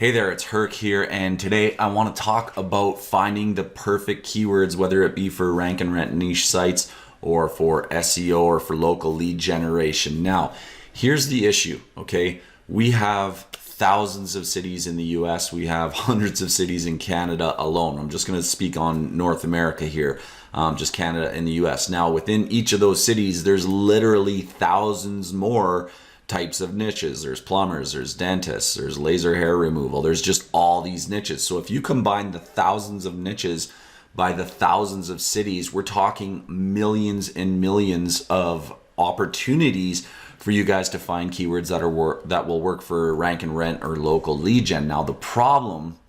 Hey there, it's Herc here, and today I want to talk about finding the perfect keywords, whether it be for rank and rent niche sites or for SEO or for local lead generation. Now, here's the issue, okay? We have thousands of cities in the US, we have hundreds of cities in Canada alone. I'm just going to speak on North America here, just Canada and the US. Now, within each of those cities, there's literally thousands more types of niches. There's plumbers, there's dentists, there's laser hair removal, there's just all these niches. So if you combine the thousands of niches by the thousands of cities, we're talking millions and millions of opportunities for you guys to find keywords that will work for rank and rent or local lead gen. Now the problem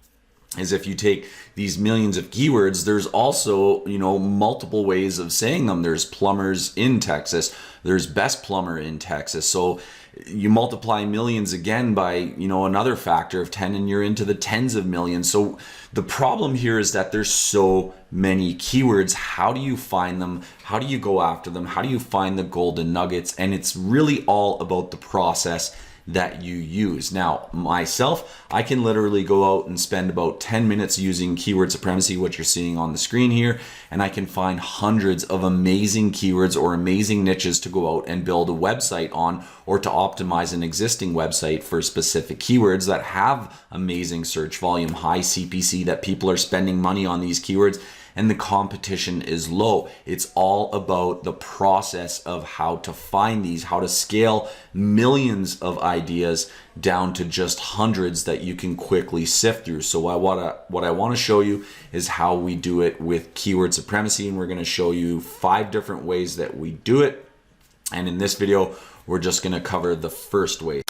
is if you take these millions of keywords, there's also, multiple ways of saying them. There's plumbers in Texas, there's best plumber in Texas. So you multiply millions again by, another factor of 10 and you're into the tens of millions. So the problem here is that there's so many keywords. How do you find them? How do you go after them? How do you find the golden nuggets? And it's really all about the process that you use. Now, myself, I can literally go out and spend about 10 minutes using keyword supremacy, what you're seeing on the screen here, and I can find hundreds of amazing keywords or amazing niches to go out and build a website on, or to optimize an existing website for specific keywords that have amazing search volume, high CPC, that people are spending money on these keywords and the competition is low. It's all about the process of how to find these, how to scale millions of ideas down to just hundreds that you can quickly sift through. So what I want to show you is how we do it with keyword supremacy, and we're going to show you 5 different ways that we do it. And in this video, we're just going to cover the first way.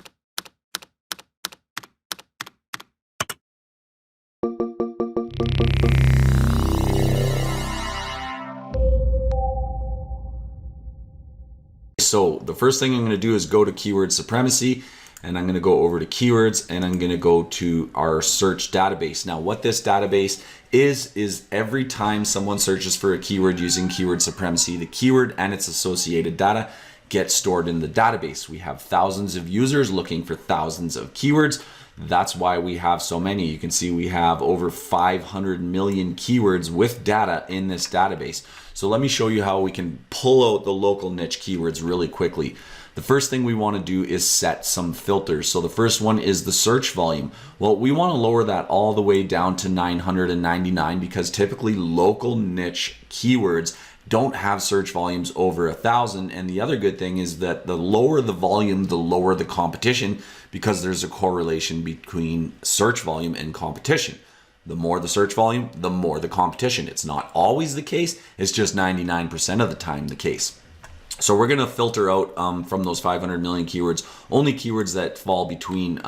So the first thing I'm going to do is go to keyword supremacy, and I'm going to go over to keywords, and I'm going to go to our search database. Now what this database is every time someone searches for a keyword using keyword supremacy, the keyword and its associated data get stored in the database. We have thousands of users looking for thousands of keywords. That's why we have so many. You can see we have over 500 million keywords with data in this database. So let me show you how we can pull out the local niche keywords really quickly. The first thing we want to do is set some filters. So the first one is the search volume. Well, we want to lower that all the way down to 999 because typically local niche keywords don't have search volumes over 1,000. And the other good thing is that the lower the volume, the lower the competition, because there's a correlation between search volume and competition. The more the search volume, the more the competition. It's not always the case. It's just 99% of the time the case. So we're going to filter out from those 500 million keywords, only keywords that fall between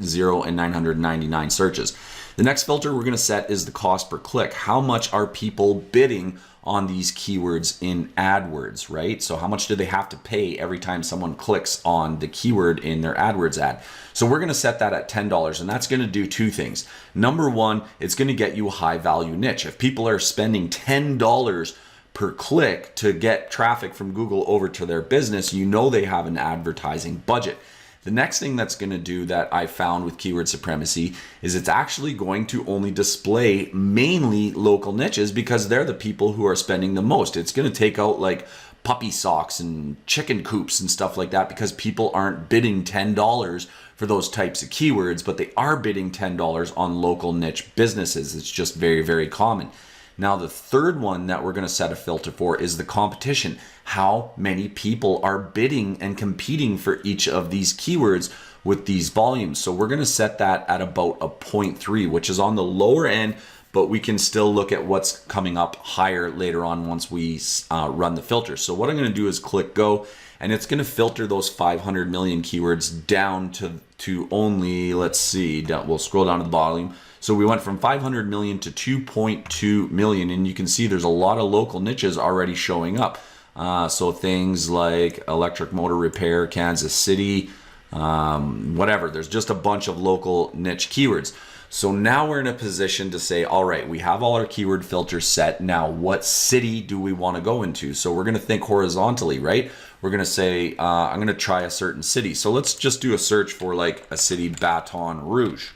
0 and 999 searches. The next filter we're going to set is the cost per click. How much are people bidding on these keywords in AdWords, right? So how much do they have to pay every time someone clicks on the keyword in their AdWords ad? So we're going to set that at $10, and that's going to do 2 things. Number one, it's going to get you a high value niche. If people are spending $10 per click to get traffic from Google over to their business, they have an advertising budget. The next thing that's going to do that I found with keyword supremacy is it's actually going to only display mainly local niches because they're the people who are spending the most. It's going to take out like puppy socks and chicken coops and stuff like that because people aren't bidding $10 for those types of keywords, but they are bidding $10 on local niche businesses. It's just very, very common. Now, the third one that we're going to set a filter for is the competition. How many people are bidding and competing for each of these keywords with these volumes? So we're going to set that at about a 0.3, which is on the lower end, but we can still look at what's coming up higher later on once we run the filter. So what I'm going to do is click go, and it's going to filter those 500 million keywords down to only, let's see, we'll scroll down to the bottom. So we went from 500 million to 2.2 million, and you can see there's a lot of local niches already showing up. So things like electric motor repair, Kansas City, whatever. There's just a bunch of local niche keywords. So now we're in a position to say, all right, we have all our keyword filters set. Now, what city do we want to go into? So we're going to think horizontally, right? We're going to say, I'm going to try a certain city. So let's just do a search for like a city, Baton Rouge.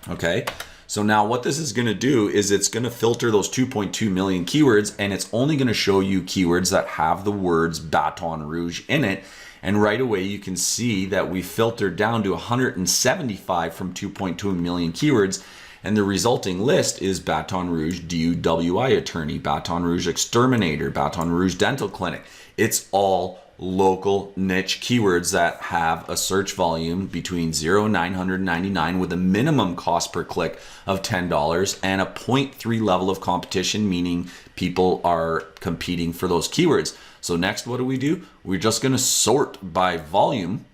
Okay, so now what this is going to do is it's going to filter those 2.2 million keywords, and it's only going to show you keywords that have the words Baton Rouge in it. And right away you can see that we filtered down to 175 from 2.2 million keywords, and the resulting list is Baton Rouge DUWI attorney, Baton Rouge exterminator, Baton Rouge dental clinic. It's all local niche keywords that have a search volume between 0 and 999 with a minimum cost per click of $10 and a 0.3 level of competition, meaning people are competing for those keywords. So next, what do? We're just going to sort by volume.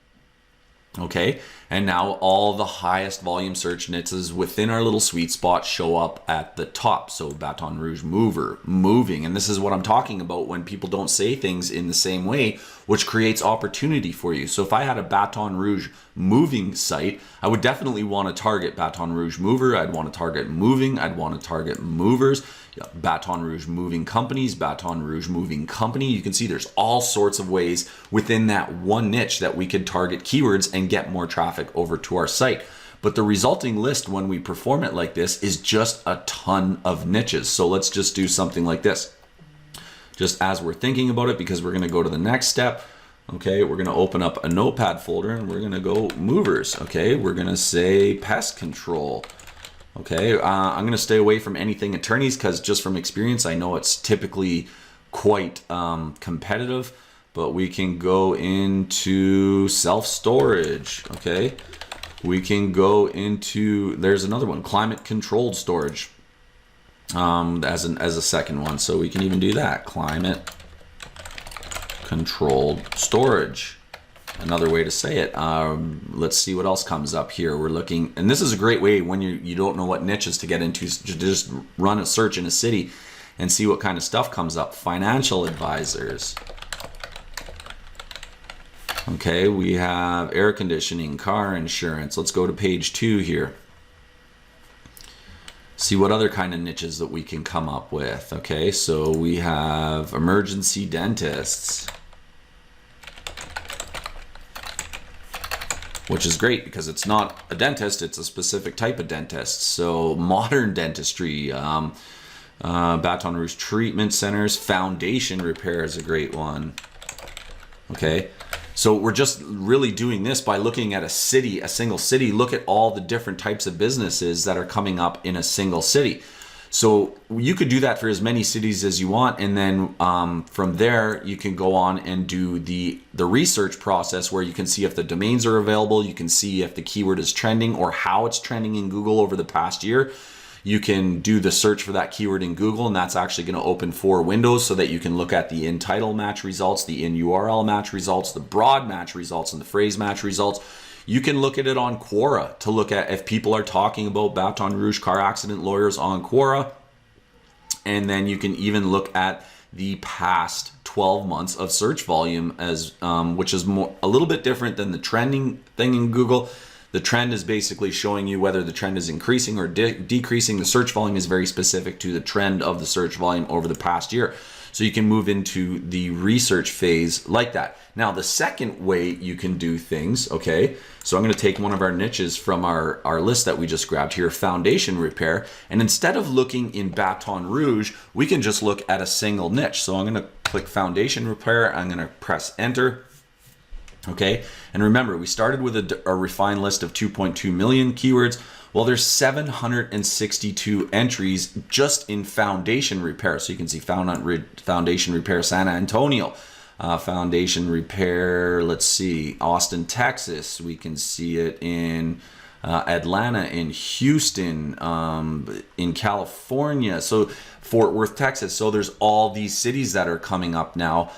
Okay, and now all the highest volume search niches within our little sweet spot show up at the top. So Baton Rouge mover, moving, and this is what I'm talking about when people don't say things in the same way, which creates opportunity for you. So if I had a Baton Rouge moving site, I would definitely want to target Baton Rouge mover. I'd want to target moving. I'd want to target movers. Baton Rouge moving companies, Baton Rouge moving company. You can see there's all sorts of ways within that one niche that we could target keywords and get more traffic over to our site. But the resulting list when we perform it like this is just a ton of niches. So let's just do something like this. Just as we're thinking about it, because we're going to go to the next step. Okay, we're going to open up a notepad folder and we're going to go movers. Okay, we're going to say pest control. Okay, I'm going to stay away from anything attorneys because just from experience, I know it's typically quite competitive, but we can go into self-storage. Okay, we can go into, there's another one, climate controlled storage as a second one. So we can even do that, climate controlled storage. Another way to say it. Let's see what else comes up here. We're looking, and this is a great way when you don't know what niches to get into, to just run a search in a city and see what kind of stuff comes up. Financial advisors. Okay, we have air conditioning, car insurance. Let's go to page 2 here. See what other kind of niches that we can come up with. Okay, so we have emergency dentists, which is great because it's not a dentist, it's a specific type of dentist. So modern dentistry, Baton Rouge treatment centers, foundation repair is a great one. Okay, so we're just really doing this by looking at a city, a single city. Look at all the different types of businesses that are coming up in a single city. So you could do that for as many cities as you want, and then from there you can go on and do the research process where you can see if the domains are available, you can see if the keyword is trending or how it's trending in Google over the past year. You can do the search for that keyword in Google, and that's actually going to open 4 windows so that you can look at the in title match results, the in URL match results, the broad match results, and the phrase match results. You can look at it on Quora to look at if people are talking about Baton Rouge car accident lawyers on Quora. And then you can even look at the past 12 months of search volume, as which is a little bit different than the trending thing in Google. The trend is basically showing you whether the trend is increasing or decreasing. The search volume is very specific to the trend of the search volume over the past year. So you can move into the research phase like that. Now, the second way you can do things, okay, so I'm going to take one of our niches from our list that we just grabbed here, foundation repair, and instead of looking in Baton Rouge, we can just look at a single niche. So I'm going to click foundation repair, I'm going to press enter. Okay, and remember, we started with a refined list of 2.2 million keywords. Well, there's 762 entries just in foundation repair. So you can see foundation repair San Antonio, foundation repair, let's see, Austin, Texas. We can see it in Atlanta, in Houston, in California, so Fort Worth, Texas. So there's all these cities that are coming up now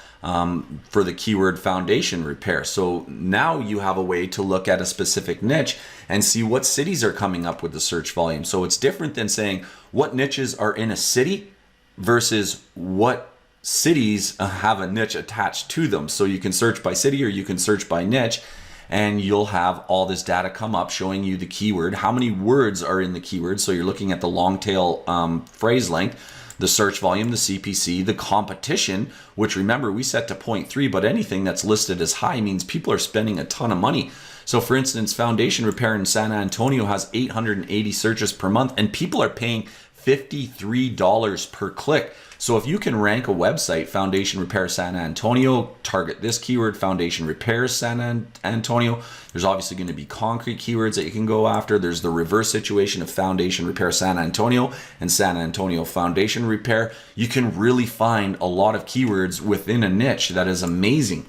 for the keyword foundation repair. So now you have a way to look at a specific niche and see what cities are coming up with the search volume. So it's different than saying what niches are in a city versus what cities have a niche attached to them. So you can search by city or you can search by niche, and you'll have all this data come up showing you the keyword, how many words are in the keyword. So you're looking at the long tail phrase length. the search volume, the CPC, the competition, which remember we set to 0.3, but anything that's listed as high means people are spending a ton of money. So for instance, foundation repair in San Antonio has 880 searches per month, and people are paying $53 per click. So if you can rank a website, foundation repair San Antonio, target this keyword, foundation repair San Antonio. There's obviously going to be concrete keywords that you can go after. There's the reverse situation of foundation repair San Antonio and San Antonio foundation repair. You can really find a lot of keywords within a niche that is amazing,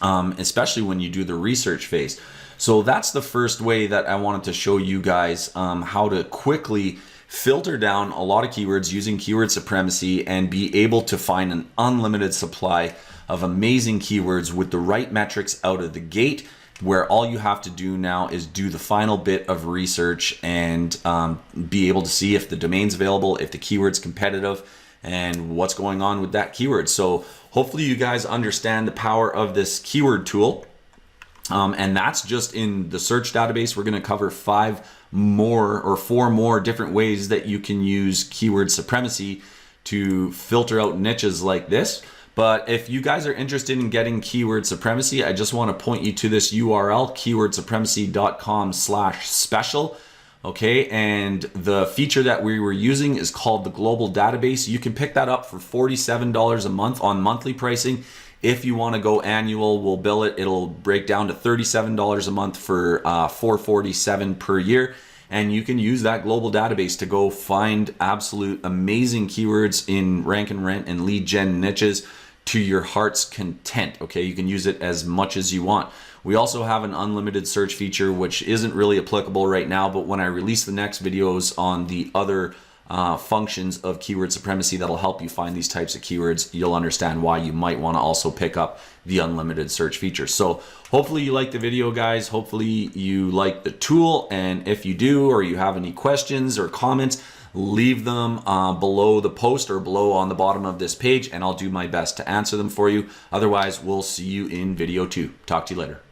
especially when you do the research phase. So that's the first way that I wanted to show you guys how to quickly filter down a lot of keywords using keyword supremacy and be able to find an unlimited supply of amazing keywords with the right metrics out of the gate, where all you have to do now is do the final bit of research and be able to see if the domain's available, if the keyword's competitive, and what's going on with that keyword. So hopefully you guys understand the power of this keyword tool. And that's just in the search database. We're going to cover 4 more different ways that you can use keyword supremacy to filter out niches like this. But if you guys are interested in getting keyword supremacy, I just want to point you to this URL, keywordsupremacy.com/special. Okay, and the feature that we were using is called the global database. You can pick that up for $47 a month on monthly pricing. If you want to go annual, we'll bill it. It'll break down to $37 a month for $447 per year. And you can use that global database to go find absolute amazing keywords in rank and rent and lead gen niches to your heart's content. Okay, you can use it as much as you want. We also have an unlimited search feature, which isn't really applicable right now, but when I release the next videos on the other functions of keyword supremacy that'll help you find these types of keywords, you'll understand why you might want to also pick up the unlimited search feature. So hopefully you like the video, guys. Hopefully you like the tool, and if you do, or you have any questions or comments, leave them below the post or below on the bottom of this page, and I'll do my best to answer them for you. Otherwise, we'll see you in video 2. Talk to you later.